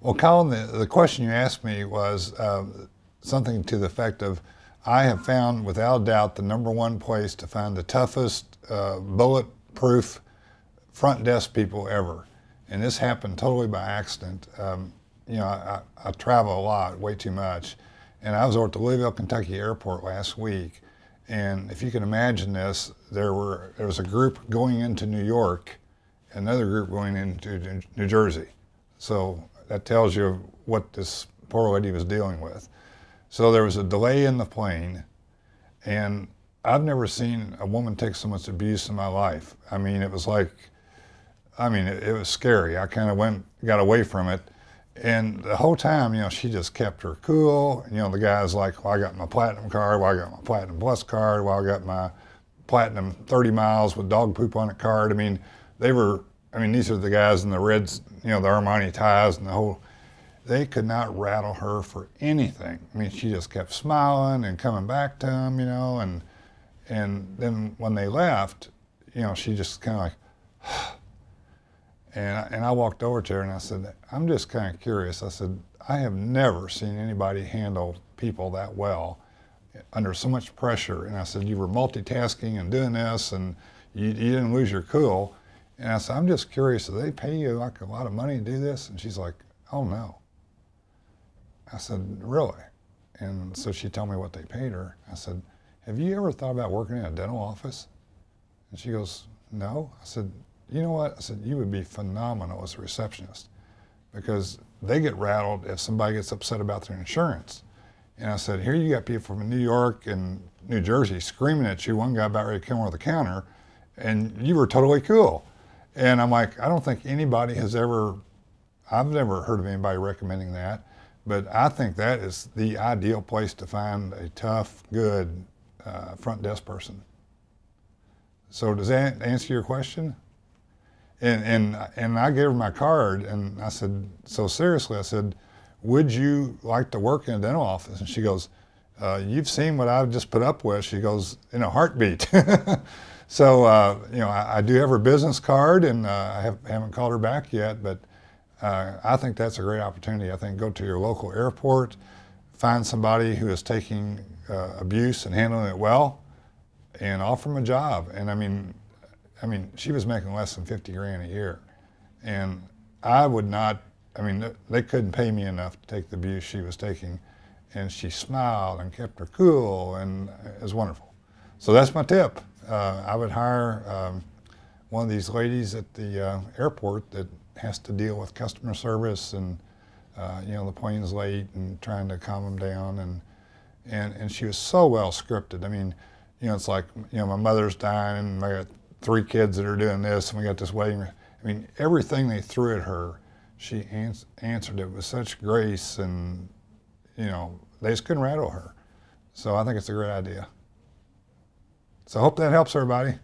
Well, Colin, the question you asked me was something to the effect of, I have found without doubt the number one place to find the toughest bulletproof front desk people ever. And this happened totally by accident. You know, I travel a lot, way too much. And I was over at the Louisville, Kentucky airport last week. And if you can imagine this, there was a group going into New York, another group going into New Jersey. So that tells you what this poor lady was dealing with. So there was a delay in the plane, and I've never seen a woman take so much abuse in my life. I mean, it was like, it was scary. I kind of got away from it. And the whole time, you know, she just kept her cool. You know, the guy's like, well, I got my Platinum card, well, I got my Platinum Plus card, well, I got my Platinum 30 miles with dog poop on it card. I mean, these are the guys in the reds, you know, the Armani ties and the whole, they could not rattle her for anything. I mean, she just kept smiling and coming back to them, you know, and then when they left, you know, she just kind of like, and I walked over to her and I said, I'm just kind of curious. I said, I have never seen anybody handle people that well under so much pressure. And I said, you were multitasking and doing this and you didn't lose your cool. And I said, I'm just curious, do they pay you like a lot of money to do this? And she's like, oh no. I said, really? And so she told me what they paid her. I said, have you ever thought about working in a dental office? And she goes, no. I said, you know what? I said, you would be phenomenal as a receptionist because they get rattled if somebody gets upset about their insurance. And I said, here you got people from New York and New Jersey screaming at you. One guy about ready to come over the counter and you were totally cool. And I'm like, I don't think anybody I've never heard of anybody recommending that, but I think that is the ideal place to find a tough, good front desk person. So does that answer your question? And I gave her my card and I said, so seriously, I said, would you like to work in a dental office? And she goes, you've seen what I've just put up with. She goes, in a heartbeat. So, you know, I do have her business card and I haven't called her back yet, but I think that's a great opportunity. I think go to your local airport, find somebody who is taking abuse and handling it well, and offer them a job. And I mean, she was making less than 50 grand a year. And I would not, they couldn't pay me enough to take the abuse she was taking. And she smiled and kept her cool, and it was wonderful. So that's my tip. I would hire one of these ladies at the airport that has to deal with customer service and, you know, the plane's late and trying to calm them down. And she was so well scripted. I mean, you know, it's like, you know, my mother's dying and I got 3 kids that are doing this and we got this wedding. I mean, everything they threw at her, she answered it with such grace and, you know, they just couldn't rattle her. So I think it's a great idea. So I hope that helps everybody.